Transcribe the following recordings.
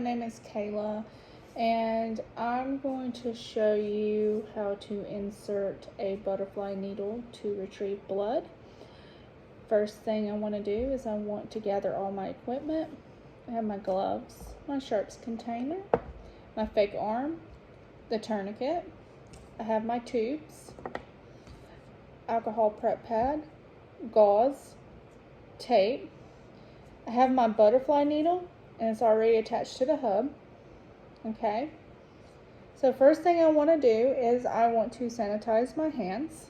my name is Kayla, and I'm going to show you how to insert a butterfly needle to retrieve blood. First thing I want to do is I want to gather all my equipment. I have my gloves, my sharps container, my fake arm, the tourniquet. I have my tubes, alcohol prep pad, gauze, tape. I have my butterfly needle and it's already attached to the hub. Okay, so first thing I want to do is I want to sanitize my hands.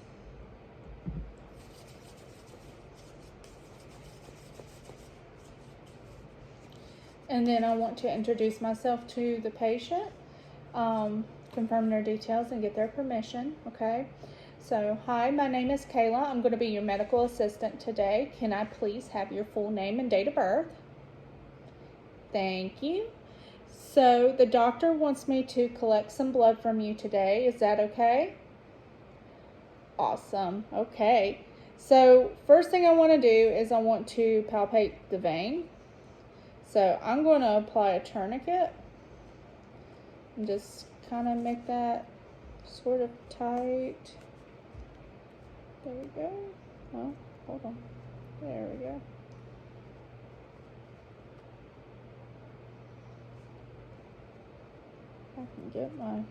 And then I want to introduce myself to the patient, confirm their details and get their permission. Okay, so hi, my name is Kayla. I'm going to be your medical assistant today. Can I please have your full name and date of birth? Thank you. So the doctor wants me to collect some blood from you today. Is that okay? Awesome. Okay. So first thing I want to do is I want to palpate the vein. So I'm going to apply a tourniquet and just kind of make that sort of tight. There we go. Oh, hold on. There we go. I can get my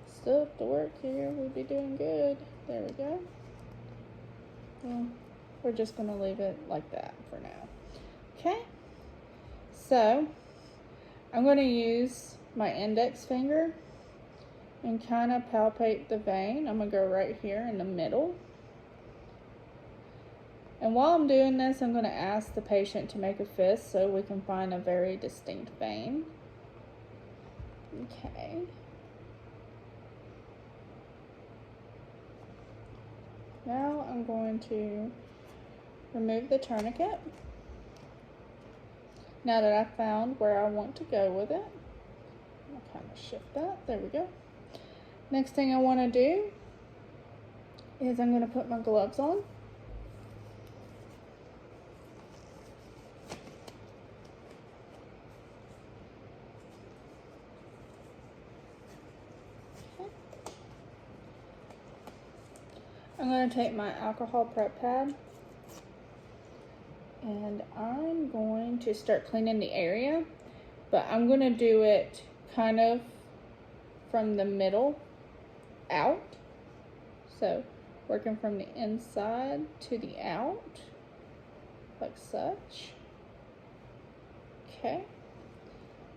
stuff to work here, we'd be doing good. There we go. Well, we're just going to leave it like that for now. Okay, so I'm going to use my index finger and kind of palpate the vein. I'm going to go right here in the middle. And while I'm doing this, I'm going to ask the patient to make a fist so we can find a very distinct vein. Okay. Now I'm going to remove the tourniquet. Now that I've found where I want to go with it, I'll kind of shift that. There we go. Next thing I want to do is I'm going to put my gloves on. I'm going to take my alcohol prep pad and I'm going to start cleaning the area, but I'm going to do it kind of from the middle out. So working from the inside to the out, like such. Okay,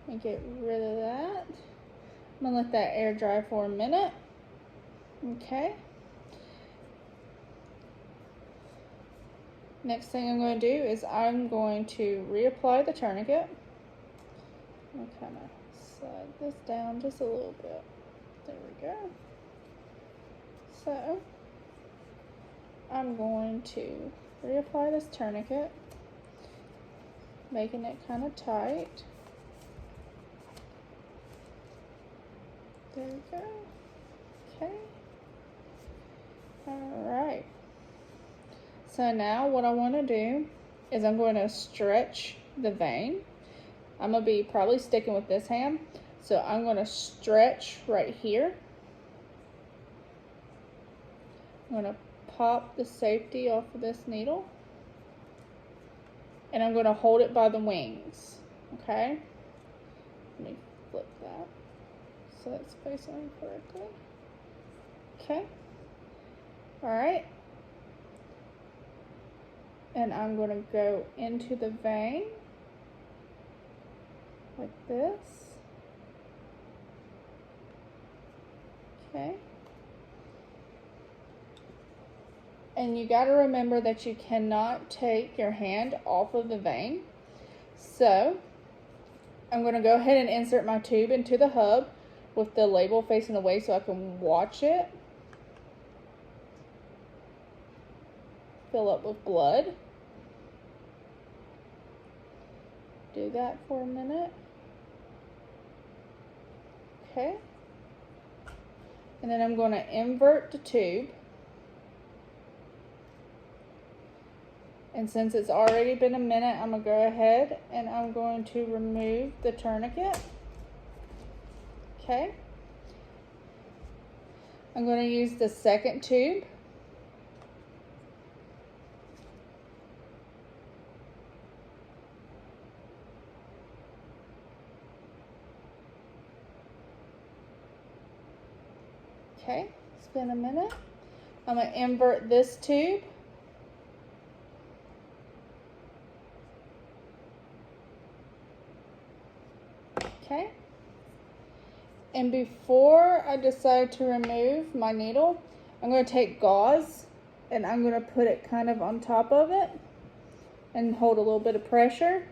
and get rid of that. I'm going to let that air dry for a minute. Okay. Next thing I'm going to do is I'm going to reapply the tourniquet. I'll kind of slide this down just a little bit. There we go. So I'm going to reapply this tourniquet, making it kind of tight. There we go. Okay. All right. So now what I want to do is I'm going to stretch the vein. I'm going to be probably sticking with this hand. So I'm going to stretch right here. I'm going to pop the safety off of this needle. And I'm going to hold it by the wings. Okay? Let me flip that so it's facing correctly. Okay? Alright. And I'm going to go into the vein like this. Okay. And you got to remember that you cannot take your hand off of the vein. So I'm going to go ahead and insert my tube into the hub with the label facing away so I can watch it fill up with blood. Do that for a minute. Okay. And then I'm going to invert the tube. And since it's already been a minute, I'm going to go ahead and I'm going to remove the tourniquet. Okay. I'm going to use the second tube. Okay, it's been a minute. I'm going to invert this tube. Okay. And before I decide to remove my needle, I'm going to take gauze and I'm going to put it kind of on top of it and hold a little bit of pressure.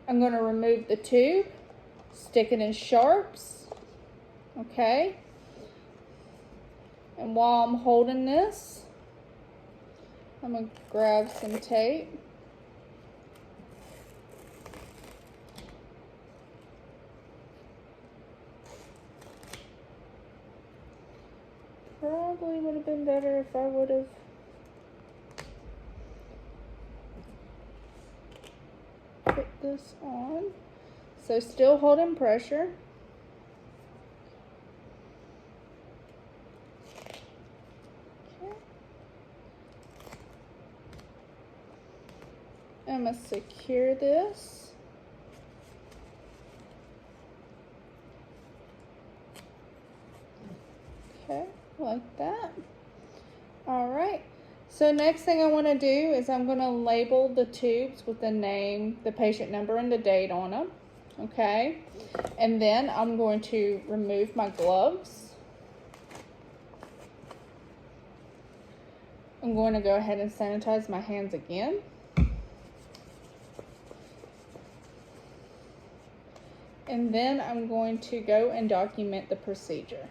I'm going to remove the tube, stick it in sharps. Okay. And while I'm holding this, I'm going to grab some tape. Probably would have been better if I would have put this on. So still holding pressure. Okay. I'm going to secure this. Okay, like that. All right. So next thing I want to do is I'm going to label the tubes with the name, the patient number, and the date on them. Okay. And then I'm going to remove my gloves. I'm going to go ahead and sanitize my hands again. And then I'm going to go and document the procedure.